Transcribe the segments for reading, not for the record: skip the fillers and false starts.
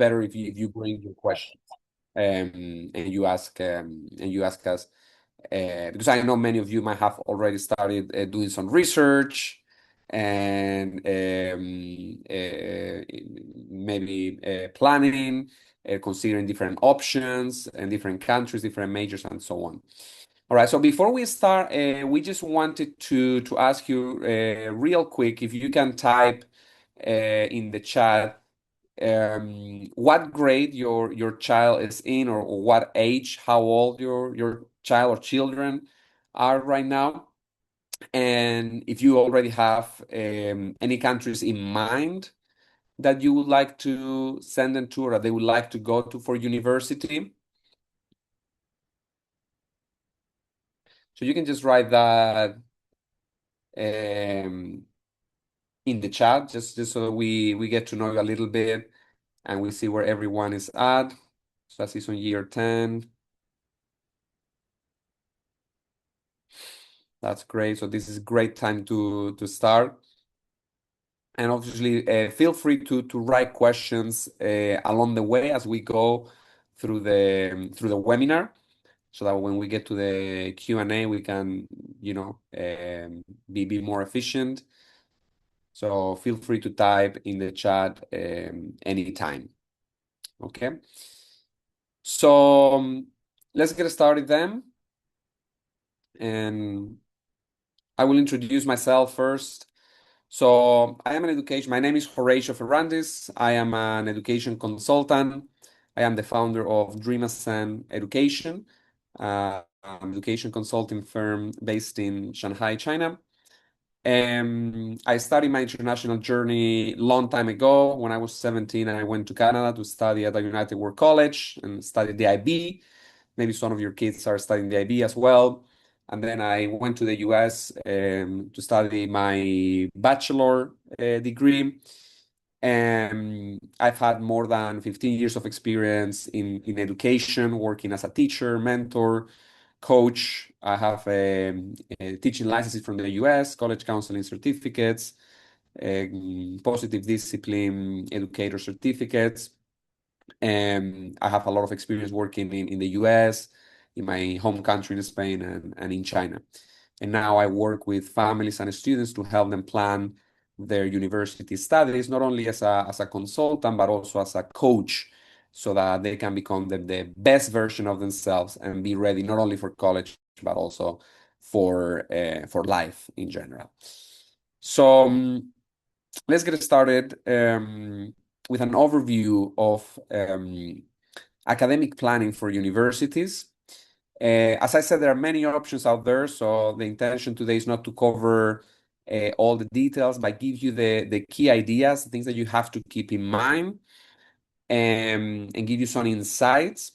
better if you bring your questions and you ask us because I know many of you might have already started doing some research and maybe planning, considering different options and different countries, different majors, and so on. All right, so before we start, we just wanted to ask you real quick if you can type in the chat what grade your child is in, or what age, how old your child or children are right now, and if you already have any countries in mind that you would like to send them to or that they would like to go to for university. So you can just write that in the chat, just so we get to know you a little bit and we see where everyone is at. So that's on year 10. That's great. So this is a great time to start. And obviously, feel free to write questions along the way as we go through the webinar, so that when we get to the Q&A, we can, be more efficient. So feel free to type in the chat anytime. Okay. So let's get started then. And I will introduce myself first. So my name is Horatio Ferrandis. I am an education consultant. I am the founder of Dream Ascend Education, an education consulting firm based in Shanghai, China. I started my international journey long time ago. When I was 17, I went to Canada to study at the United World College and studied the IB. Maybe some of your kids are studying the IB as well. And then I went to the US to study my bachelor degree. And I've had more than 15 years of experience in education, working as a teacher, mentor, coach. I have teaching licenses from the US, college counseling certificates, positive discipline educator certificates. I have a lot of experience working in the US, in my home country in Spain, and in China. And now I work with families and students to help them plan their university studies, not only as a consultant, but also as a coach, so that they can become the best version of themselves and be ready not only for college, but also for life in general. So let's get started with an overview of academic planning for universities. As I said, there are many options out there, so the intention today is not to cover all the details, but give you the key ideas, things that you have to keep in mind, and give you some insights.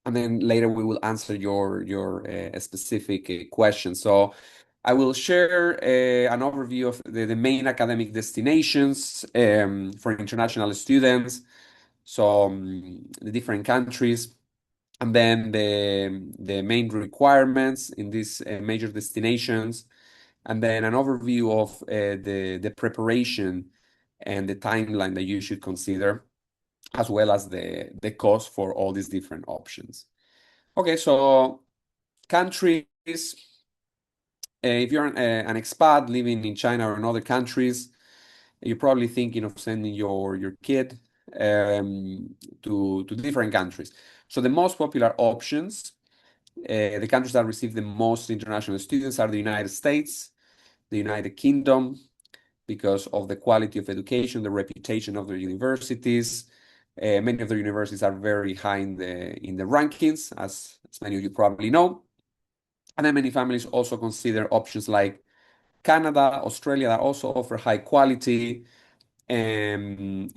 And then later we will answer your specific questions. So I will share an overview of the main academic destinations for international students, so the different countries, and then the main requirements in these major destinations, and then an overview of the preparation and the timeline that you should consider, as well as the cost for all these different options. Okay, so countries. If you're an expat living in China or in other countries, you're probably thinking of sending your kid to different countries. So the most popular options, the countries that receive the most international students, are the United States, the United Kingdom, because of the quality of education, the reputation of their universities. Many of their universities are very high in the rankings, as many of you probably know. And then many families also consider options like Canada, Australia, that also offer high quality, and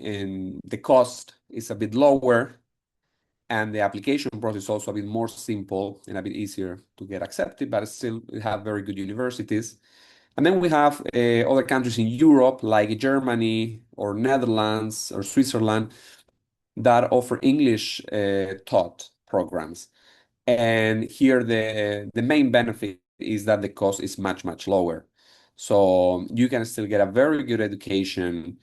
the cost is a bit lower, and the application process is also a bit more simple and a bit easier to get accepted, but still we have very good universities. And then we have other countries in Europe, like Germany or Netherlands or Switzerland, that offer English taught programs. And here the main benefit is that the cost is much, much lower. So you can still get a very good education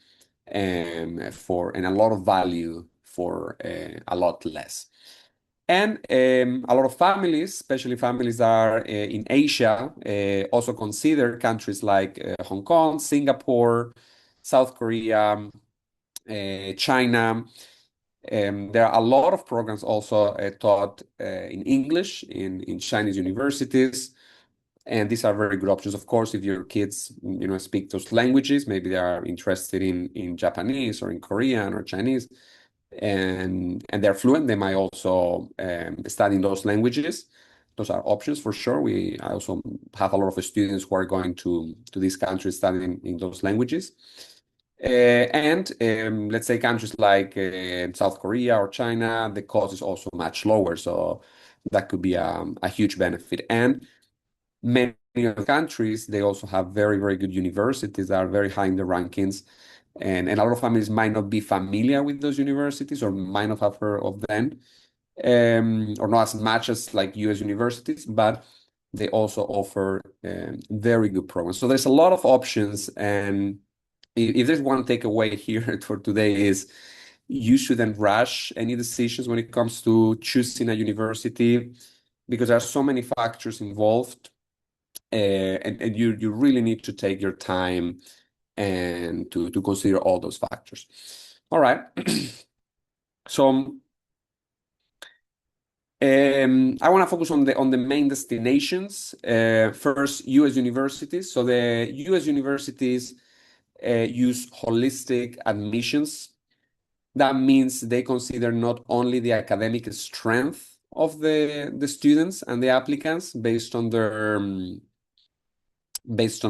and a lot of value for a lot less. And a lot of families, especially families that are in Asia, also consider countries like Hong Kong, Singapore, South Korea, China. There are a lot of programs also taught in English in Chinese universities. And these are very good options. Of course, if your kids, speak those languages, maybe they are interested in Japanese or in Korean or Chinese, and they're fluent, they might also study in those languages. Those are options for sure. I also have a lot of students who are going to these countries studying in those languages. And let's say countries like South Korea or China, the cost is also much lower. So that could be a huge benefit. And many of the countries, they also have very, very good universities that are very high in the rankings. And a lot of families might not be familiar with those universities or might not have heard of them, or not as much as like US universities, but they also offer very good programs. So there's a lot of options. And if there's one takeaway here for today is you shouldn't rush any decisions when it comes to choosing a university because there are so many factors involved. And you really need to take your time and to consider all those factors. All right. So I want to focus on the main destinations. First, U.S. universities. So the U.S. universities use holistic admissions. That means they consider not only the academic strength of the students and the applicants based on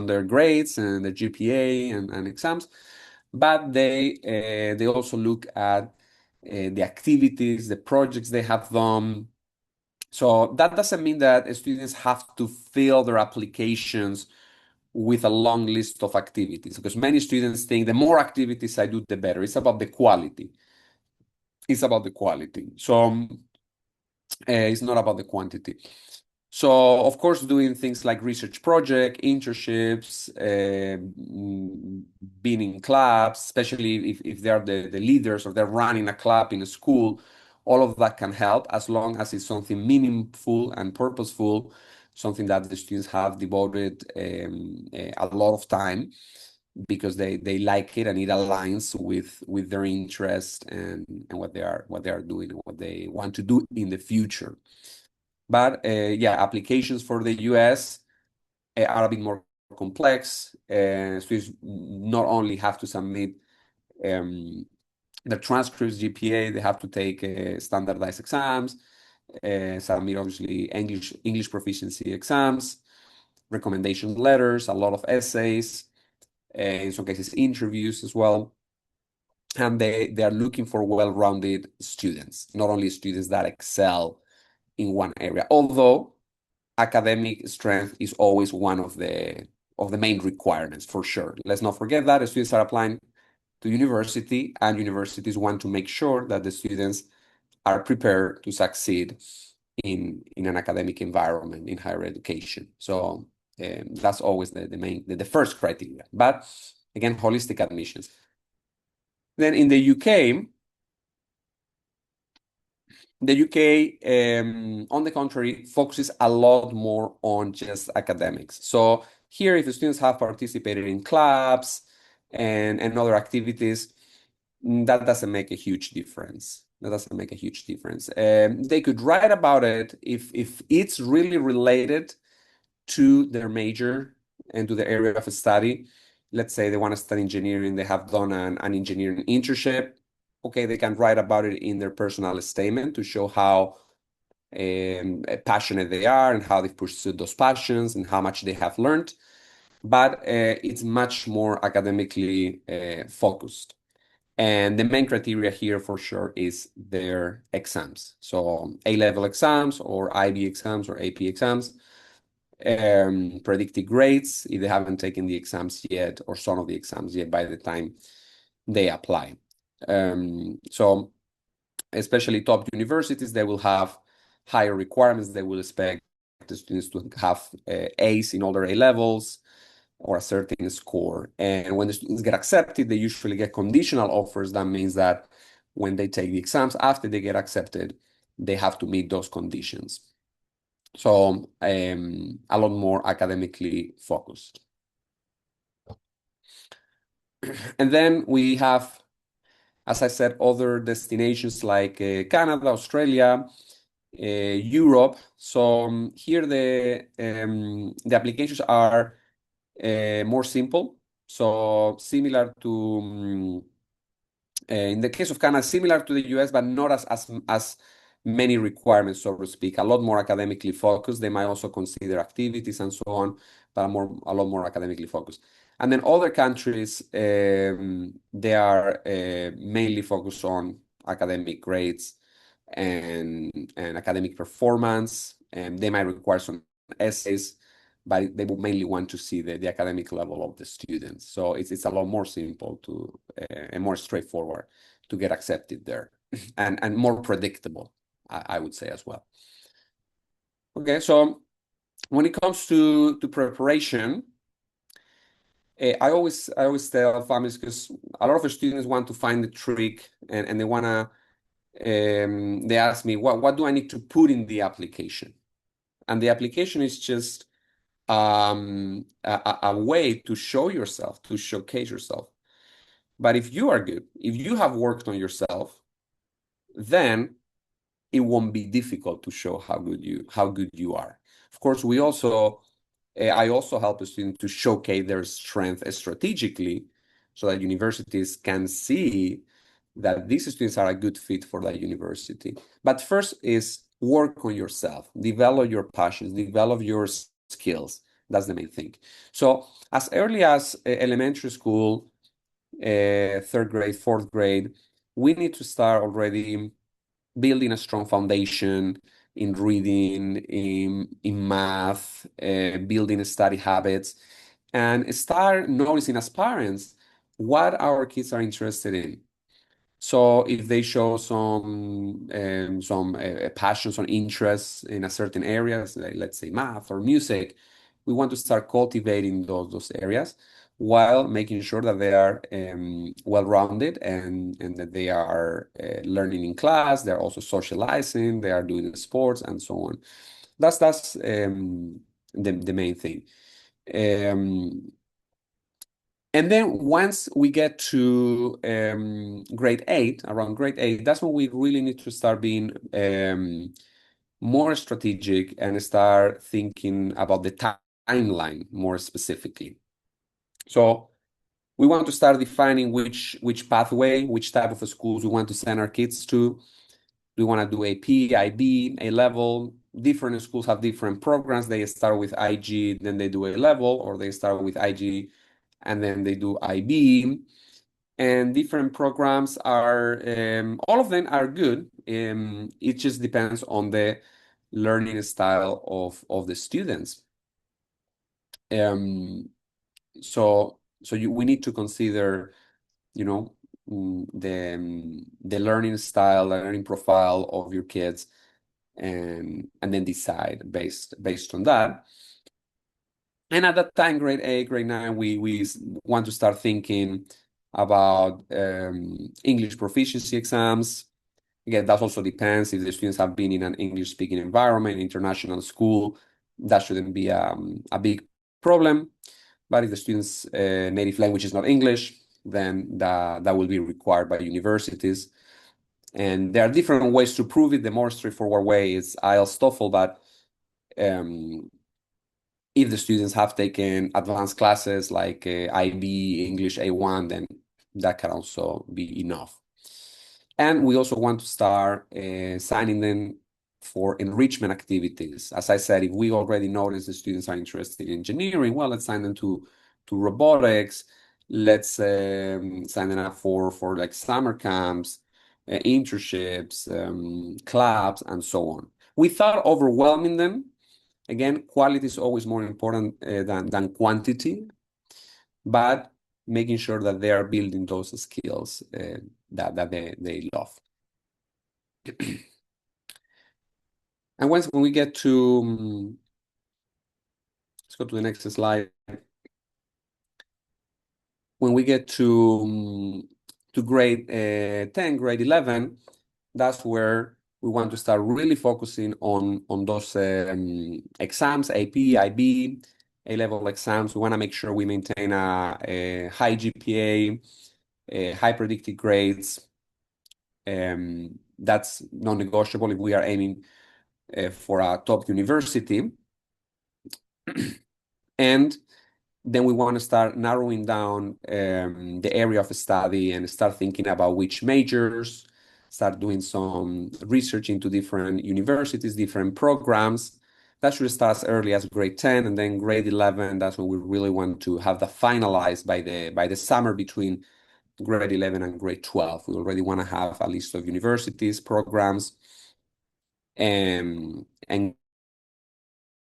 their grades and their GPA and exams, but they also look at the activities, the projects they have done. So that doesn't mean that students have to fill their applications with a long list of activities, because many students think the more activities I do, the better. It's about the quality. It's about the quality. So it's not about the quantity. So, of course, doing things like research project, internships, being in clubs, especially if they're the leaders or they're running a club in a school, all of that can help as long as it's something meaningful and purposeful, something that the students have devoted a lot of time because they like it and it aligns with their interest and what they are doing and what they want to do in the future. But yeah, applications for the US are a bit more complex. Students not only have to submit the transcripts, GPA, they have to take standardized exams, submit obviously English proficiency exams, recommendation letters, a lot of essays, in some cases interviews as well. And they are looking for well-rounded students, not only students that excel in one area. Although academic strength is always one of the main requirements for sure. Let's not forget that students are applying to university, and universities want to make sure that the students are prepared to succeed in an academic environment in higher education. So that's always the first criteria. But again, holistic admissions. Then in the UK, on the contrary, focuses a lot more on just academics. So here, if the students have participated in clubs and other activities, that doesn't make a huge difference. That doesn't make a huge difference. They could write about it if it's really related to their major and to the area of study. Let's say they want to study engineering, they have done an engineering internship. Okay, they can write about it in their personal statement to show how passionate they are and how they've pursued those passions and how much they have learned. But it's much more academically focused. And the main criteria here for sure is their exams. So A-level exams or IB exams or AP exams, predicted grades if they haven't taken the exams yet or some of the exams yet by the time they apply. So especially top universities, they will have higher requirements. They will expect the students to have A's in all their A levels or a certain score. And when the students get accepted, they usually get conditional offers. That means that when they take the exams, after they get accepted, they have to meet those conditions. So a lot more academically focused. And then we have, as I said, other destinations like Canada, Australia, Europe. So here the applications are more simple. So similar to in the case of Canada, similar to the US, but not as many requirements, so to speak. A lot more academically focused. They might also consider activities and so on, but a lot more academically focused. And then other countries, they are mainly focused on academic grades and academic performance, and they might require some essays, but they will mainly want to see the academic level of the students. So it's a lot more simple to and more straightforward to get accepted there, and more predictable, I would say as well. Okay, so when it comes to preparation, I always tell families, because a lot of the students want to find the trick and they wanna they ask me, what do I need to put in the application? And the application is just a way to show yourself, to showcase yourself. But if you are good, if you have worked on yourself, then it won't be difficult to show how good you are. Of course, I also help a student to showcase their strength strategically, so that universities can see that these students are a good fit for that university. But first is work on yourself, develop your passions, develop your skills. That's the main thing. So as early as elementary school, third grade, fourth grade, we need to start already building a strong foundation in reading, in math, building study habits, and start noticing as parents what our kids are interested in. So if they show some passions or interests in a certain areas, like let's say math or music, we want to start cultivating those areas while making sure that they are well-rounded and that they are learning in class, they're also socializing, they are doing sports and so on. That's the main thing. And then once we get to grade 8, around grade 8, that's when we really need to start being more strategic and start thinking about the timeline more specifically. So we want to start defining which pathway, which type of schools we want to send our kids to. We want to do AP, IB, A level. Different schools have different programs. They start with IG, then they do A level, or they start with IG and then they do IB. And different programs are, all of them are good. It just depends on the learning style of the students. We need to consider, the learning style, the learning profile of your kids, and then decide based on that. And at that time, grade 8, grade 9, we want to start thinking about English proficiency exams. Again, that also depends if the students have been in an English-speaking environment, international school. That shouldn't be a big problem. But if the student's native language is not English, then that will be required by universities. And there are different ways to prove it. The more straightforward way is IELTS, TOEFL, but if the students have taken advanced classes like IB, English A1, then that can also be enough. And we also want to start signing them for enrichment activities. As I said, if we already notice the students are interested in engineering, well, let's sign them to robotics. Let's sign them up for like summer camps, internships, clubs, and so on. Without overwhelming them. Again, quality is always more important than quantity, but making sure that they are building those skills that they love. And when we get to, let's go to the next slide. When we get to to grade 10, grade 11, that's where we want to start really focusing on those exams, AP, IB, A-level exams. We want to make sure we maintain a high GPA, high predicted grades. That's non-negotiable if we are aiming for a top university. And then we want to start narrowing down the area of study and start thinking about which majors, start doing some research into different universities, different programs. That should start as early as grade 10, and then grade 11, that's when we really want to have that finalized by the summer between grade 11 and grade 12. We already want to have a list of universities, programs, and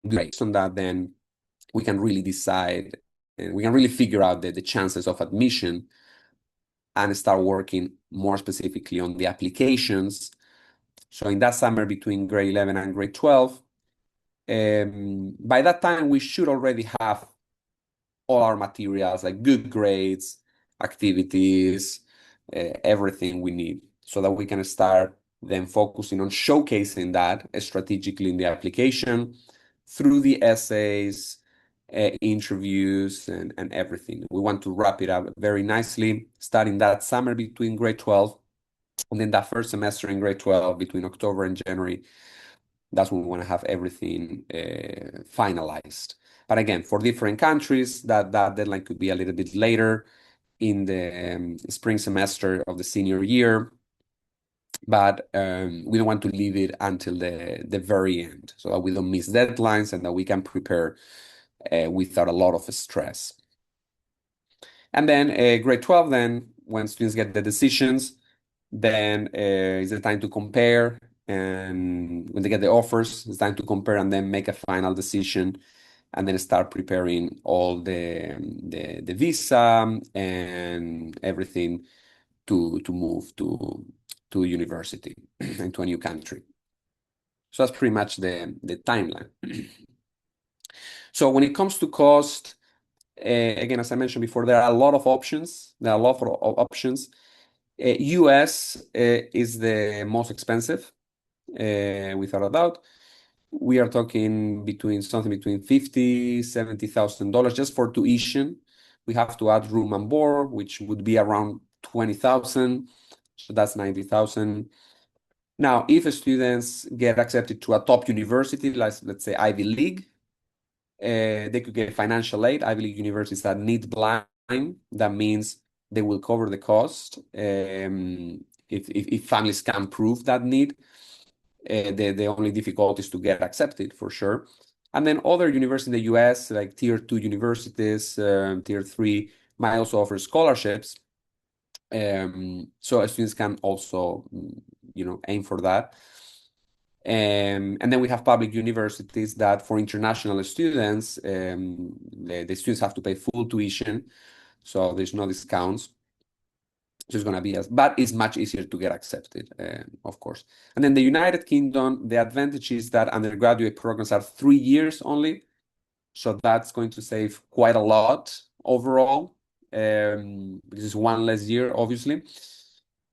based on that, then we can really decide and we can really figure out the chances of admission and start working more specifically on the applications. So in that summer between grade 11 and grade 12, by that time, we should already have all our materials, like good grades, activities, everything we need, so that we can start then focusing on showcasing that strategically in the application through the essays, interviews, and everything. We want to wrap it up very nicely, starting that summer between grade 12, and then that first semester in grade 12 between October and January. That's when we want to have everything finalized. But again, for different countries, that deadline could be a little bit later in the spring semester of the senior year. But we don't want to leave it until the very end, so that we don't miss deadlines and that we can prepare without a lot of stress. And then grade 12, then when students get the decisions, then is the time to compare. And when they get the offers, it's time to compare and then make a final decision, and then start preparing all the visa and everything to move to university and to a new country. So that's pretty much the timeline. So when it comes to cost, again, as I mentioned before, there are a lot of options. There are a lot of options. US is the most expensive, without a doubt. We are talking something between $50,000, $70,000 just for tuition. We have to add room and board, which would be around $20,000. So that's $90,000. Now, if students get accepted to a top university, like let's say Ivy League, they could get financial aid. Ivy League universities are need blind. That means they will cover the cost if families can prove that need. The only difficulty is to get accepted, for sure. And then other universities in the US, like tier 2 universities, tier 3, might also offer scholarships. So students can also, aim for that. And then we have public universities that for international students, the students have to pay full tuition, so there's no discounts. So it's going to be but it's much easier to get accepted, of course. And then the United Kingdom, the advantage is that undergraduate programs are 3 years only. So that's going to save quite a lot overall. This is one less year, obviously.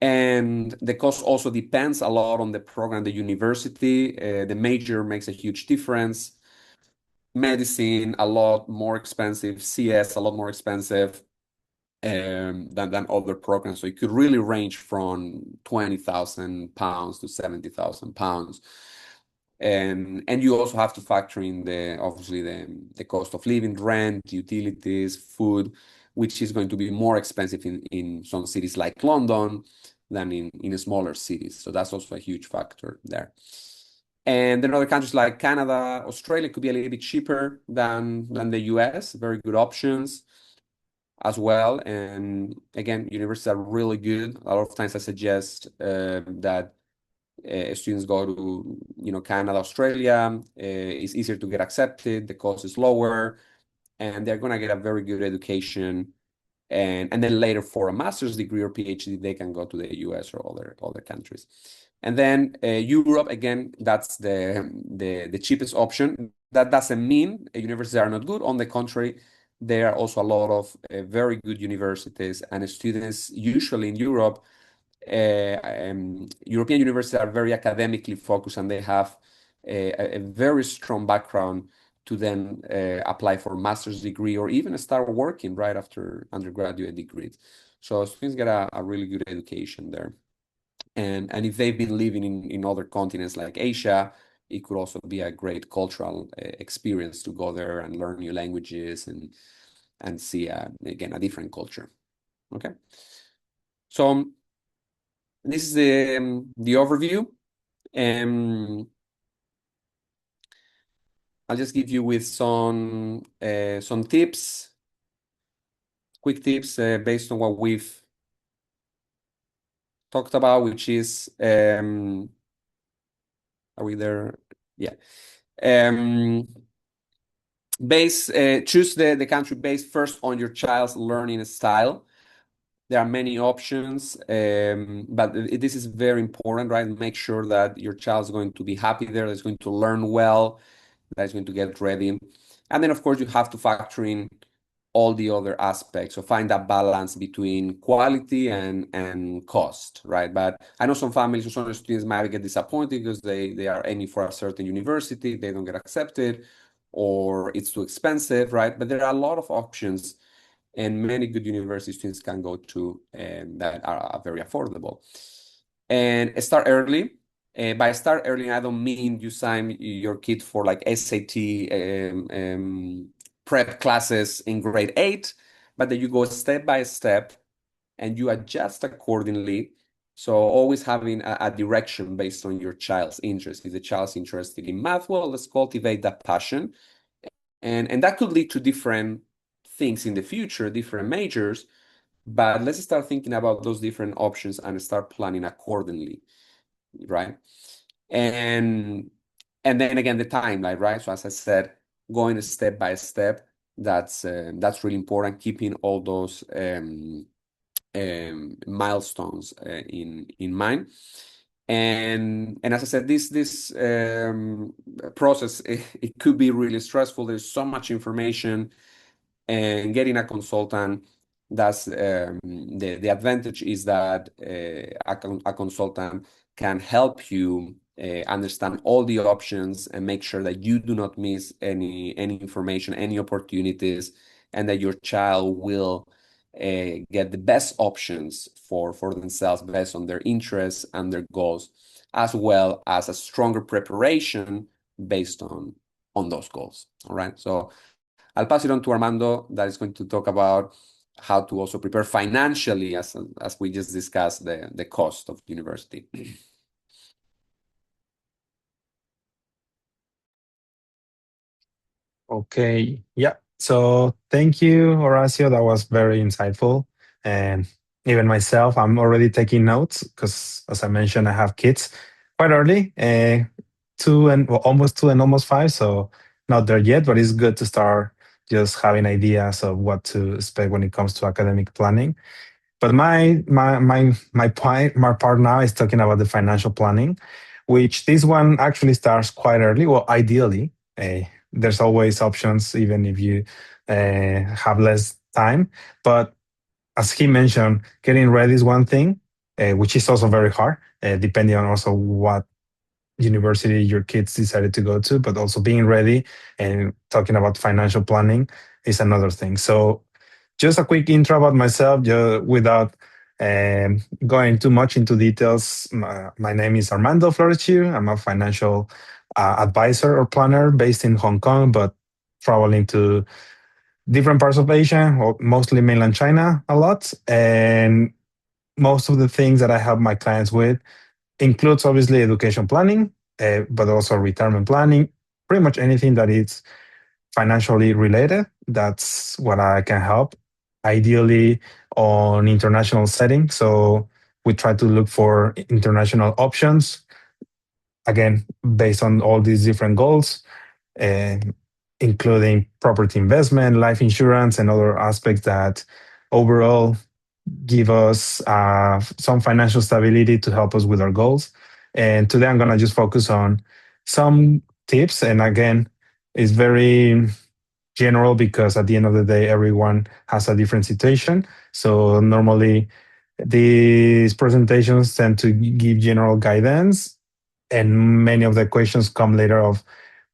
And the cost also depends a lot on the program, the university. The major makes a huge difference. Medicine, a lot more expensive. CS, a lot more expensive than other programs. So it could really range from £20,000 to £70,000. And you also have to factor in obviously the cost of living, rent, utilities, food, which is going to be more expensive in some cities like London than in smaller cities. So that's also a huge factor there. And then other countries like Canada, Australia could be a little bit cheaper than the US. Very good options as well. And again, universities are really good. A lot of times I suggest that students go to Canada, Australia. It's easier to get accepted. The cost is lower, and they're going to get a very good education. And then later for a master's degree or PhD, they can go to the US or other countries. And then Europe, again, that's the cheapest option. That doesn't mean universities are not good. On the contrary, there are also a lot of very good universities, and students usually in Europe, European universities are very academically focused, and they have a very strong background to then apply for a master's degree or even start working right after undergraduate degrees. So students get a really good education there. And if they've been living in other continents like Asia, it could also be a great cultural experience to go there and learn new languages and see again a different culture. Okay, so this is the overview. I'll just give you with some tips, quick tips based on what we've talked about, which is are we there? Yeah. Choose the country based first on your child's learning style. There are many options, but this is very important, right? Make sure that your child is going to be happy there, that's going to learn well, that's going to get ready. And then, of course, you have to factor in all the other aspects. So find that balance between quality and cost, right? But I know some families or some students might get disappointed because they are aiming for a certain university, they don't get accepted, or it's too expensive, right? But there are a lot of options and many good university students can go to that are very affordable. And start early. By start early, I don't mean you sign your kid for like SAT prep classes in grade 8, but that you go step by step and you adjust accordingly. So always having a direction based on your child's interest. If the child's interested in math, well, let's cultivate that passion. And that could lead to different things in the future, different majors, but let's start thinking about those different options and start planning accordingly, right? And then again, the timeline, right? So as I said, going step by step, that's really important. Keeping all those milestones in mind. And as I said, this process it could be really stressful. There's so much information, and getting a consultant, that's the advantage is that a consultant can help you understand all the options and make sure that you do not miss any information, any opportunities, and that your child will get the best options for themselves based on their interests and their goals, as well as a stronger preparation based on those goals. All right, so I'll pass it on to Armando, that is going to talk about how to also prepare financially, as we just discussed, the cost of university. Okay. Yeah. So thank you, Horacio. That was very insightful. And even myself, I'm already taking notes because, as I mentioned, I have kids quite early, two and well, almost two and almost five. So not there yet, but it's good to start just having ideas of what to expect when it comes to academic planning. But my part now is talking about the financial planning, which this one actually starts quite early. Well, ideally, there's always options, even if you have less time. But as he mentioned, getting ready is one thing, which is also very hard, depending on also what university your kids decided to go to. But also being ready and talking about financial planning is another thing. So just a quick intro about myself, without going too much into details. My name is Armando Florichu. I'm a financial advisor or planner based in Hong Kong, but traveling to different parts of Asia, or mostly mainland China, a lot. And most of the things that I help my clients with includes obviously education planning, but also retirement planning, pretty much anything that is financially related. That's what I can help. Ideally on international setting. So we try to look for international options, again, based on all these different goals, uh, including property investment, life insurance, and other aspects that overall give us some financial stability to help us with our goals. And today I'm going to just focus on some tips. And again, it's very general because at the end of the day, everyone has a different situation. So normally these presentations tend to give general guidance, and many of the questions come later of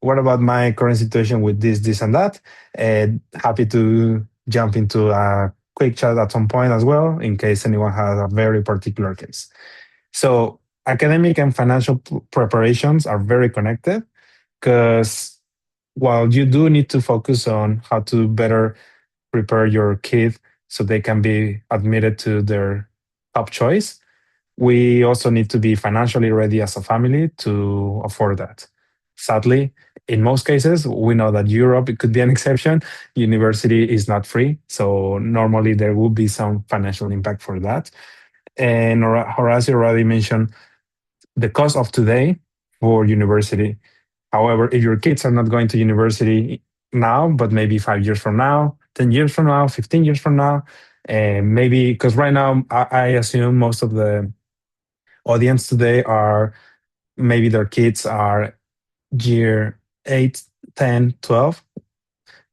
what about my current situation with this and that. And happy to jump into a quick chat at some point as well in case anyone has a very particular case. So academic and financial preparations are very connected because while you do need to focus on how to better prepare your kid so they can be admitted to their top choice, we also need to be financially ready as a family to afford that. Sadly, in most cases, we know that Europe it could be an exception. University is not free, so normally there will be some financial impact for that. And Horacio already mentioned the cost of today for university. However, if your kids are not going to university now, but maybe 5 years from now, 10 years from now, 15 years from now, and maybe because right now I assume most of the audience today are maybe their kids are year 8, 10, 12,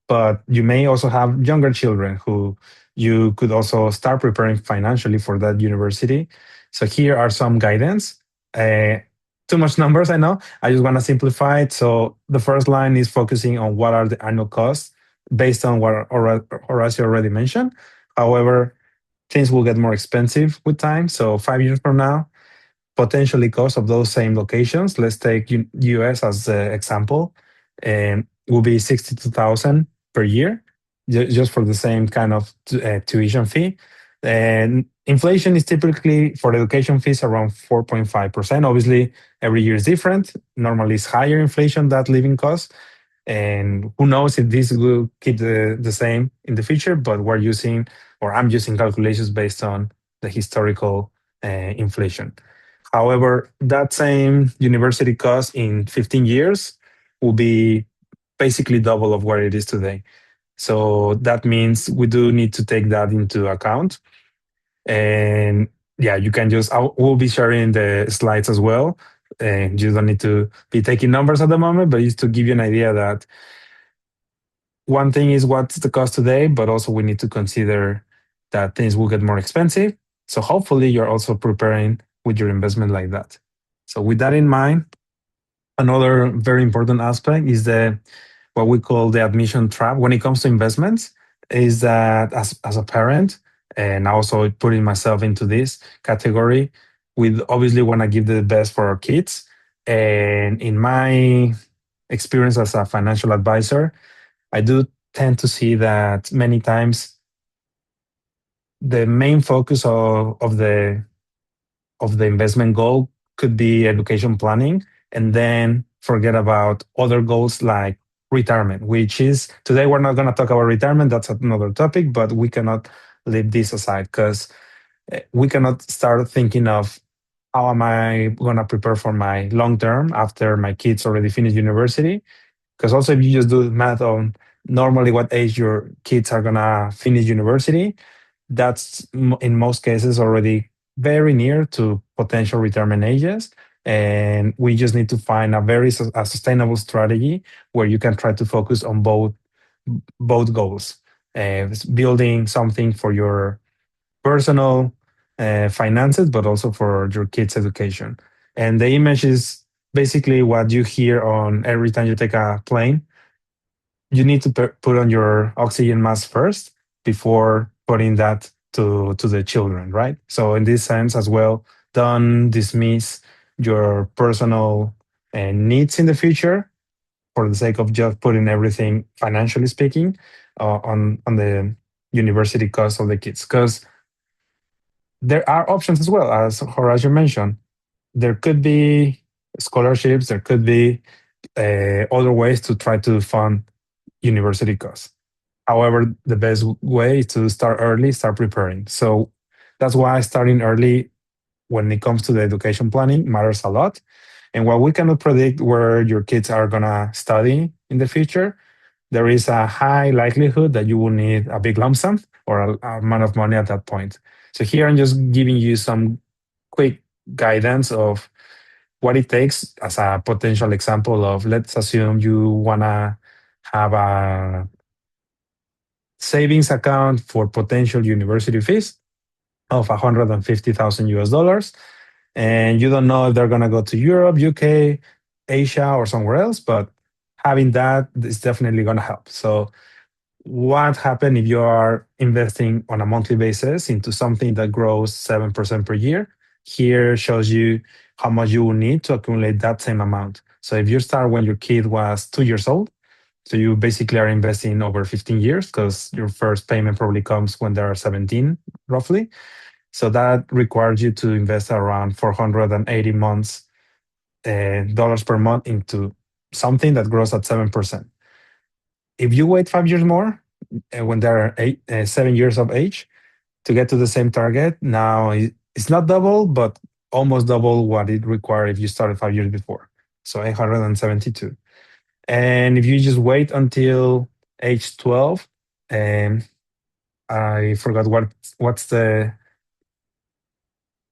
but you may also have younger children who you could also start preparing financially for that university. So here are some guidance. Uh, Too much numbers, I know. I just want to simplify it. So the first line is focusing on what are the annual costs based on what Horacio already mentioned. However, things will get more expensive with time. So 5 years from now, potentially cost of those same locations, let's take US as the example, and will be 62,000 per year, just for the same kind of tuition fee. And inflation is typically for education fees around 4.5%. Obviously, every year is different. Normally, it's higher inflation than living costs. And who knows if this will keep the same in the future, but we're using, or I'm using calculations based on the historical inflation. However, that same university cost in 15 years will be basically double of what it is today. So that means we do need to take that into account. And yeah, you can just, we'll be sharing the slides as well. And you don't need to be taking numbers at the moment, but just to give you an idea that one thing is what's the cost today, but also we need to consider that things will get more expensive. So hopefully you're also preparing with your investment like that. So with that in mind, another very important aspect is the what we call the admission trap when it comes to investments is that as a parent, and also putting myself into this category, we obviously want to give the best for our kids. And in my experience as a financial advisor, I do tend to see that many times the main focus of the investment goal could be education planning, and then forget about other goals like retirement, which is today we're not going to talk about retirement. That's another topic, but we cannot leave this aside because we cannot start thinking of how am I going to prepare for my long term after my kids already finish university. Because also, if you just do math on normally what age your kids are gonna finish university, that's in most cases already very near to potential retirement ages. And we just need to find a very a sustainable strategy where you can try to focus on both goals, building something for your personal finances, but also for your kids' education. And the image is basically what you hear on every time you take a plane. You need to put on your oxygen mask first before putting that to the children, right? So in this sense as well, don't dismiss your personal needs in the future for the sake of just putting everything financially speaking on the university cost of the kids, because there are options as well, as Horacio mentioned. There could be scholarships, there could be other ways to try to fund university costs. However, the best way is to start early, start preparing. So that's why starting early when it comes to the education planning matters a lot. And while we cannot predict where your kids are going to study in the future, there is a high likelihood that you will need a big lump sum or a amount of money at that point. So here I'm just giving you some quick guidance of what it takes as a potential example of let's assume you want to have a savings account for potential university fees of 150,000 US dollars. And you don't know if they're going to go to Europe, UK, Asia, or somewhere else, but having that is definitely going to help. So what happens if you are investing on a monthly basis into something that grows 7% per year? Here shows you how much you will need to accumulate that same amount. So if you start when your kid was 2 years old, so you basically are investing over 15 years because your first payment probably comes when they are 17, roughly. So that requires you to invest around 480 months dollars per month into something that grows at 7%. If you wait 5 years more, when they're 7 years of age, to get to the same target, now it's not double, but almost double what it required if you started 5 years before. So 872. And if you just wait until age 12, um, I forgot what's the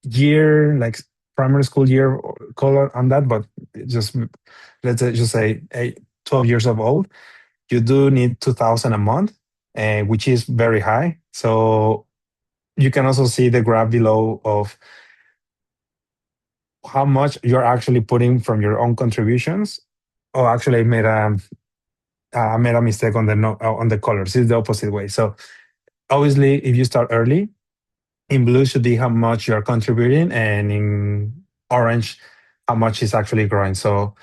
year, like primary school year color on that, but just just say 12 years of old, you do need 2,000 a month, which is very high. So you can also see the graph below of how much you're actually putting from your own contributions. Oh, actually, I made a mistake on the on the colors. It's the opposite way. So obviously, if you start early, in blue should be how much you're contributing, and in orange, how much is actually growing. So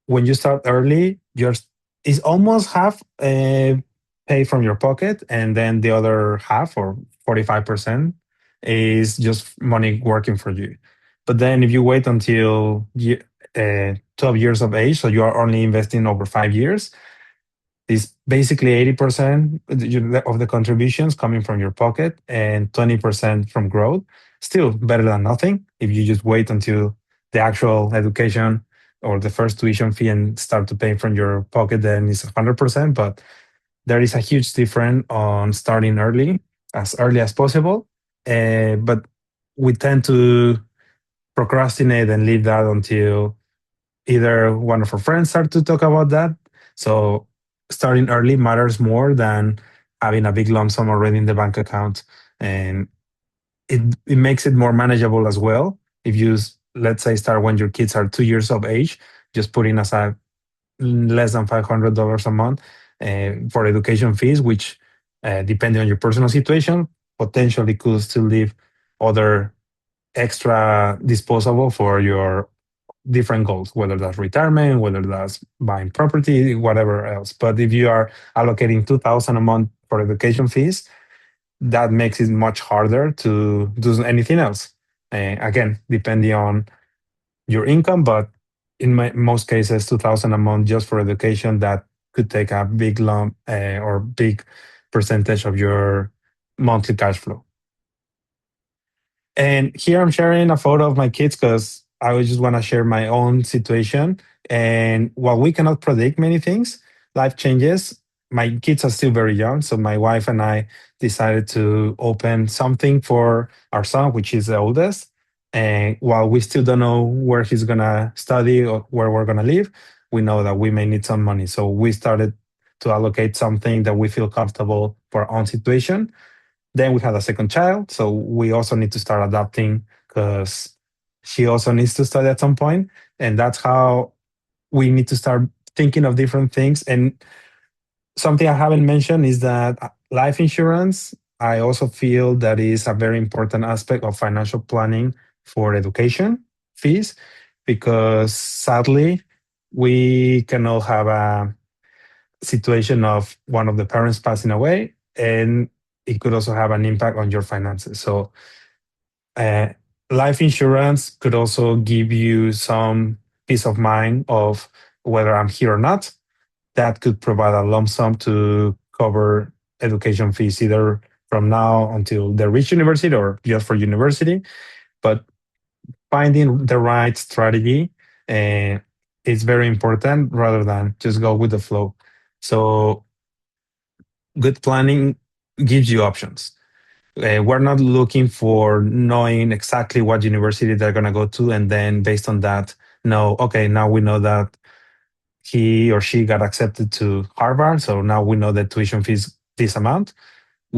when you start early, it's almost half pay from your pocket, and then the other half or 45% is just money working for you. But then if you wait until 12 years of age, so you are only investing over 5 years, is basically 80% of the contributions coming from your pocket and 20% from growth. Still better than nothing. If you just wait until the actual education or the first tuition fee and start to pay from your pocket, then it's 100%. But there is a huge difference on starting early as possible. But we tend to procrastinate and leave that until either one of our friends start to talk about that. So starting early matters more than having a big lump sum already in the bank account. And it makes it more manageable as well. If you, let's say, start when your kids are 2 years of age, just putting aside less than $500 a month for education fees, which, depending on your personal situation, potentially could still leave other extra disposable for your different goals, whether that's retirement, whether that's buying property, whatever else. But if you are allocating 2,000 a month for education fees, that makes it much harder to do anything else. Again, depending on your income, but in most cases, 2,000 a month just for education, that could take a big lump or big percentage of your monthly cash flow. And here I'm sharing a photo of my kids because I just want to share my own situation. And while we cannot predict many things, life changes. My kids are still very young. So my wife and I decided to open something for our son, which is the oldest. And while we still don't know where he's going to study or where we're going to live, we know that we may need some money. So we started to allocate something that we feel comfortable for our own situation. Then we had a second child, so we also need to start adapting because she also needs to study at some point, and that's how we need to start thinking of different things. And something I haven't mentioned is that life insurance, I also feel that is a very important aspect of financial planning for education fees, because sadly, we can all have a situation of one of the parents passing away, and it could also have an impact on your finances. So, uh, life insurance could also give you some peace of mind of whether I'm here or not. That could provide a lump sum to cover education fees, either from now until they reach university or just for university. But finding the right strategy uh, is very important rather than just go with the flow. So good planning gives you options. We're not looking for knowing exactly what university they're going to go to, and then based on that, know, okay, now we know that he or she got accepted to Harvard, so now we know that tuition fees this amount,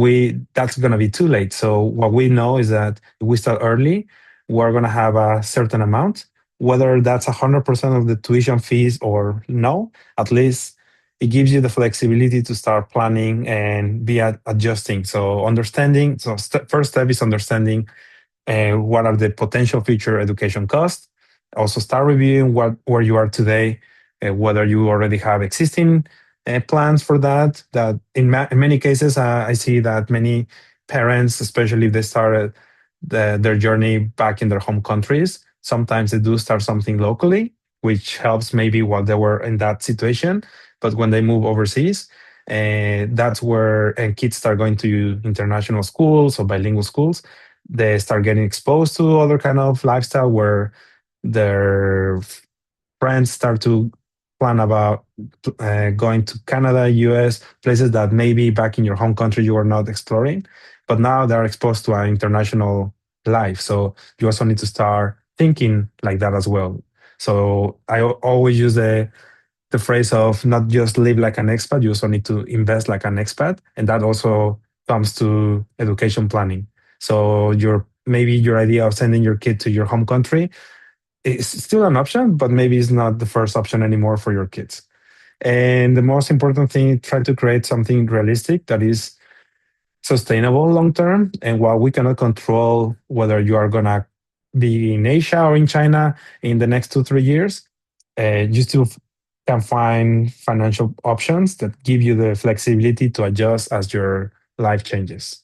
we that's going to be too late. So what we know is that if we start early, we're going to have a certain amount, whether that's 100% of the tuition fees or no. At least it gives you the flexibility to start planning and be adjusting. So understanding. So first step is understanding what are the potential future education costs. Also start reviewing where you are today, whether you already have existing plans for that. That in many cases, I see that many parents, especially if they started their journey back in their home countries, sometimes they do start something locally, which helps maybe while they were in that situation. But when they move overseas, that's where and kids start going to international schools or bilingual schools, they start getting exposed to other kind of lifestyle where their friends start to plan about going to Canada, US, places that maybe back in your home country you were not exploring, but now they're exposed to an international life. So you also need to start thinking like that as well. So I always use the phrase of not just live like an expat, you also need to invest like an expat. And that also comes to education planning. So your maybe your idea of sending your kid to your home country is still an option, but maybe it's not the first option anymore for your kids. And the most important thing, try to create something realistic that is sustainable long term. And while we cannot control whether you are gonna be in Asia or in China in the next 2 3 years, you still can find financial options that give you the flexibility to adjust as your life changes.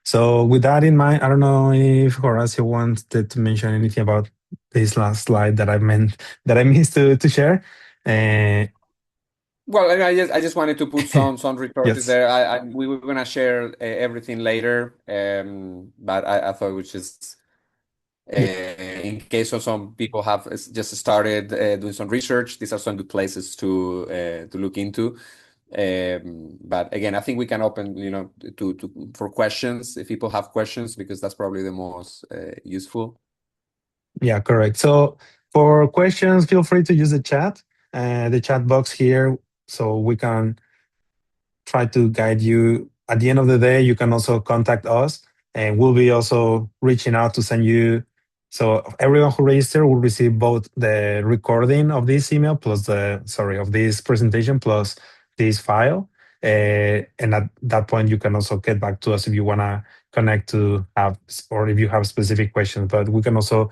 So with that in mind, I don't know if Horacio wanted to mention anything about this last slide that I meant that I missed to share. Uh, Well, and I just wanted to put some resources yes. there. We were gonna share everything later, but I thought it was just in case of some people have just started doing some research. These are some good places to look into. But again, I think we can open, to for questions if people have questions, because that's probably the most useful. Yeah, correct. So for questions, feel free to use the chat box here, so we can try to guide you. At the end of the day, you can also contact us, and we'll be also reaching out to send you. So everyone who register will receive both the recording of this email plus of this presentation plus this file. And at that point, you can also get back to us if you want to connect to have, or if you have specific questions. But we can also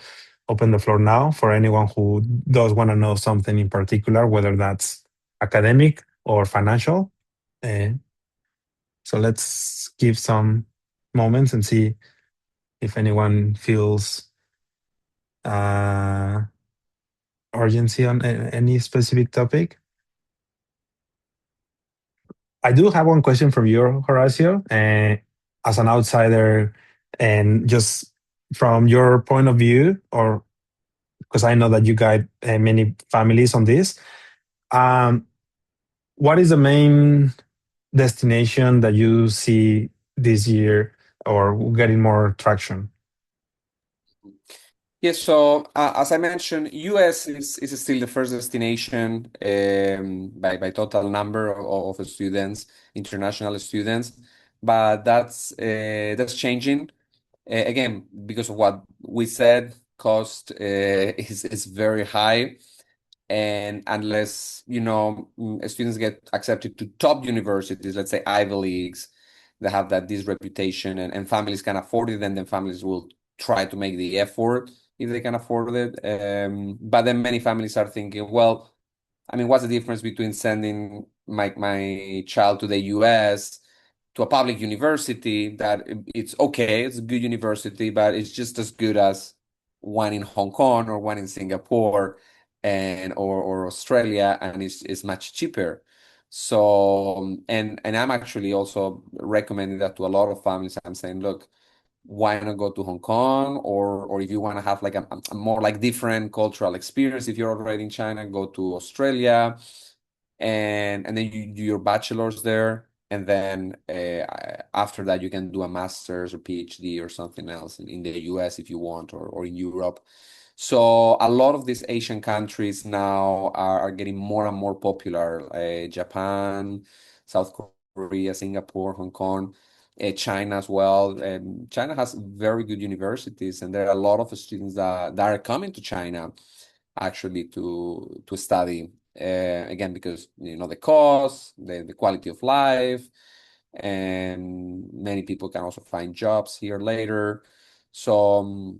open the floor now for anyone who does want to know something in particular, whether that's academic or financial. uh, so let's give some moments and see if anyone feels uh, urgency on any specific topic. I do have one question from you, Horacio, as an outsider, and just from your point of view, or because I know that you guide many families on this. Um, what is the main destination that you see this year or getting more traction? Yes, so as I mentioned, US is still the first destination by total number of students, international students, but that's changing. Again, because of what we said, cost is very high, and unless students get accepted to top universities, let's say Ivy Leagues, that have this reputation, and families can afford it, then families will try to make the effort if they can afford it. But then many families are thinking, well, I mean, what's the difference between sending my child to the US to a public university that it's okay, it's a good university, but it's just as good as one in Hong Kong or one in Singapore or Australia, and it's much cheaper. So and I'm actually also recommending that to a lot of families. I'm saying, look, why not go to Hong Kong, or if you want to have like a more like different cultural experience, if you're already in China, go to Australia, and then you do your bachelor's there, and then after that you can do a master's or PhD or something else in the US if you want, or in Europe. So a lot of these Asian countries now are getting more and more popular. Japan, South Korea, Singapore, Hong Kong, China as well. China has very good universities, and there are a lot of students that are coming to China actually to study. Again, because the cost, the quality of life, and many people can also find jobs here later. So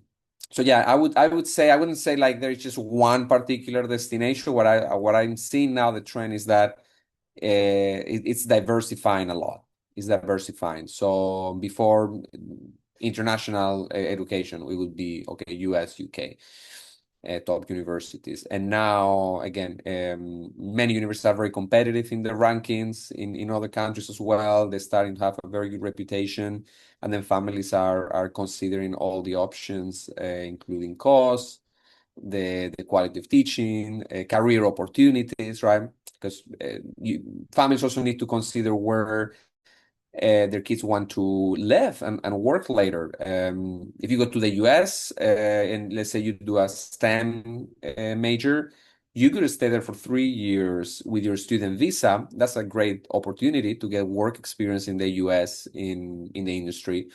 so yeah, I would say I wouldn't say like there's just one particular destination. What I'm seeing now, the trend is that it's diversifying a lot. It's diversifying. So before international education, it would be okay, US, UK, top universities. And now, again, many universities are very competitive in the rankings in other countries as well. They're starting to have a very good reputation. And then families are considering all the options, including cost, the quality of teaching, career opportunities, right? Because families also need to consider where their kids want to live and work later. If you go to the US and let's say you do a STEM major, you could stay there for 3 years with your student visa. That's a great opportunity to get work experience in the US in the industry.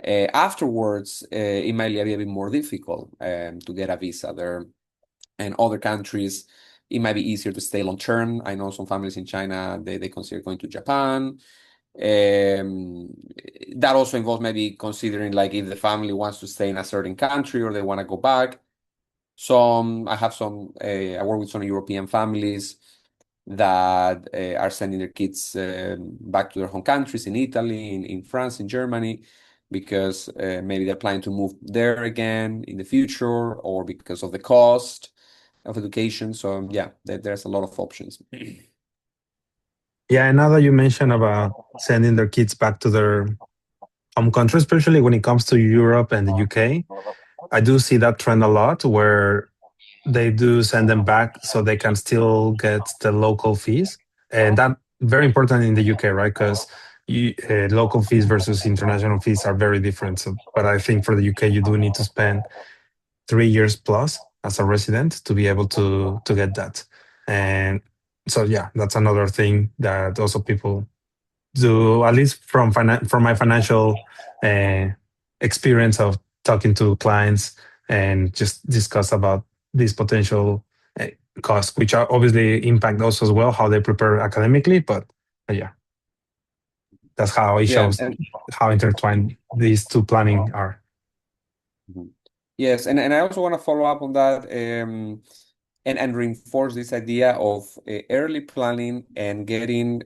Afterwards, it might be a bit more difficult to get a visa there. And other countries, it might be easier to stay long term. I know some families in China, they consider going to Japan. That also involves maybe considering like if the family wants to stay in a certain country or they want to go back. I work with some European families that are sending their kids back to their home countries in Italy, in France, in Germany, because maybe they're planning to move there again in the future or because of the cost of education. So yeah, there's a lot of options. Yeah, and now that you mentioned about sending their kids back to their home country, especially when it comes to Europe and the UK, I do see that trend a lot where they do send them back so they can still get the local fees. And that very important in the UK, right? Because local fees versus international fees are very different. So, but I think for the UK, you do need to spend 3 years plus as a resident to be able to get that. And so yeah, that's another thing that also people do, at least from my financial uh, experience of talking to clients and just discuss about these potential uh, costs, which are obviously impact us as well how they prepare academically. But yeah, that's how it Yeah, shows and how intertwined these two planning are. mhm. Yes, and I also want to follow up on that and reinforce this idea of early planning and getting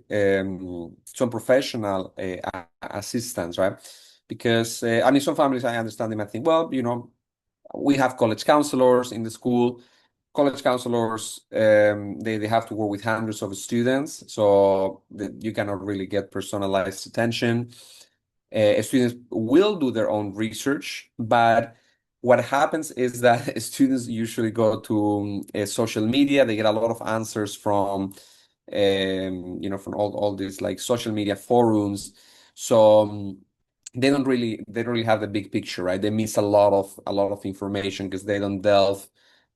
some professional assistance, right? Because I mean, some families I understand they might think, well, we have college counselors in the school. College counselors, they have to work with hundreds of students, so you cannot really get personalized attention. Students will do their own research, but what happens is that students usually go to social media. They get a lot of answers from all these like social media forums. So they don't really have the big picture, right? They miss a lot of information because they don't delve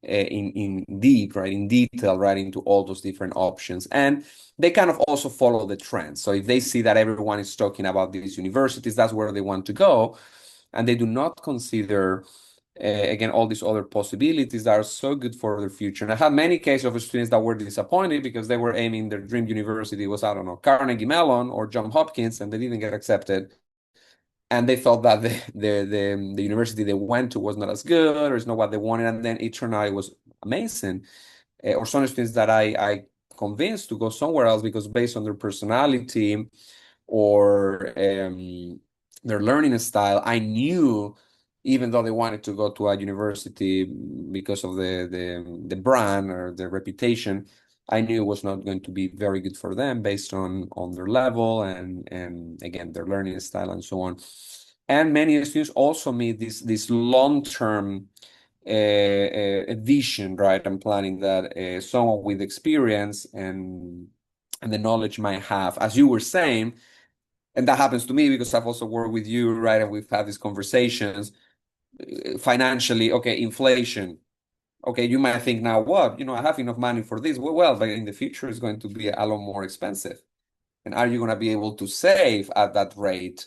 in deep, right, in detail, right, into all those different options. And they kind of also follow the trends. So if they see that everyone is talking about these universities, that's where they want to go, and they do not consider again all these other possibilities that are so good for their future. And I had many cases of students that were disappointed because they were aiming their dream university was, I don't know, Carnegie Mellon or Johns Hopkins, and they didn't get accepted, and they thought that the university they went to was not as good or it's not what they wanted, and then it turned out it was amazing. Or some students that I convinced to go somewhere else because based on their personality or their learning style, I knew even though they wanted to go to a university because of the brand or the reputation, I knew it was not going to be very good for them based on their level and again their learning style and so on. And many students also meet this long-term vision, right? I'm planning that someone with experience and the knowledge might have, as you were saying, and that happens to me because I've also worked with you, right? And we've had these conversations financially. Okay, inflation. Okay, you might think now, what? I have enough money for this. Well, but in the future, it's going to be a lot more expensive. And are you going to be able to save at that rate?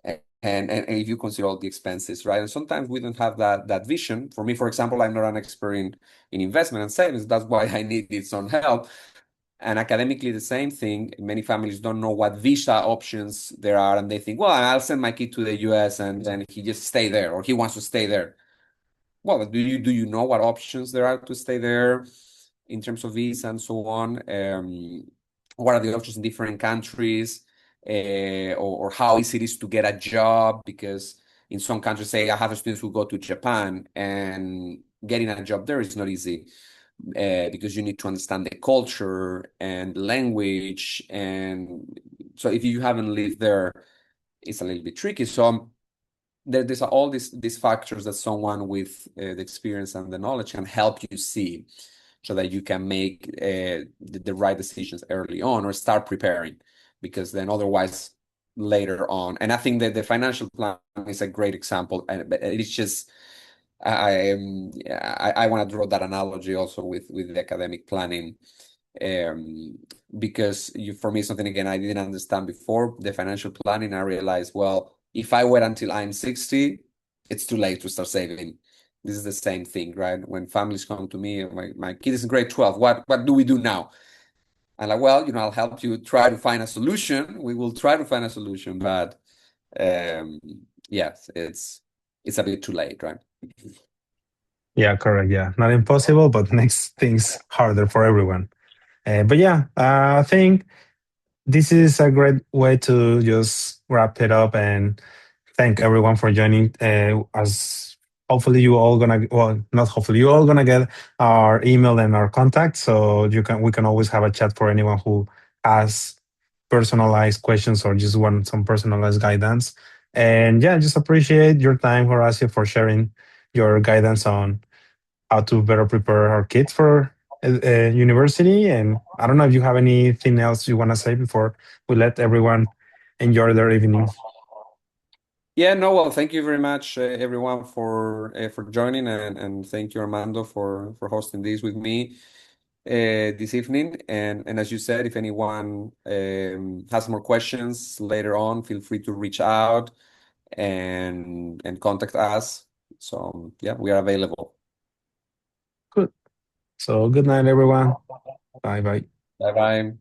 And if you consider all the expenses, right? And sometimes we don't have that vision. For me, for example, I'm not an expert in investment and savings. That's why I needed some help. And academically, the same thing. Many families don't know what visa options there are, and they think, well, I'll send my kid to the US and then he just stay there, or he wants to stay there. Well, do you know what options there are to stay there in terms of visa and so on? What are the options in different countries, or how easy it is to get a job? Because in some countries, say I have students who go to Japan, and getting a job there is not easy, because you need to understand the culture and language, and so if you haven't lived there, it's a little bit tricky. So there's all these factors that someone with the experience and the knowledge can help you see, so that you can make the right decisions early on or start preparing, because then otherwise later on. And I think that the financial plan is a great example, and but it's just I want to draw that analogy also with the academic planning, because for me, something again I didn't understand before the financial planning. I realized, well, if I wait until I'm 60, it's too late to start saving. This is the same thing, right? When families come to me, my kid is in grade 12, what do we do now? I'm like, well, I'll help you try to find a solution. We will try to find a solution, but um, yes, it's a bit too late, right? Yeah, correct. Yeah, not impossible, but makes things harder for everyone. But yeah, I think this is a great way to just wrap it up and thank everyone for joining. As hopefully you all gonna, well, not hopefully, you all gonna get our email and our contact, so we can always have a chat for anyone who has personalized questions or just want some personalized guidance. And yeah, just appreciate your time, Horacio, for sharing your guidance on how to better prepare our kids for university. And I don't know if you have anything else you want to say before we let everyone enjoy their evening. Yeah, no, well, thank you very much, everyone, for joining, and thank you, Armando, for hosting this with me this evening. And as you said, if anyone has more questions later on, feel free to reach out and contact us. So yeah, we are available. Good. So good night, everyone. Bye bye. Bye bye.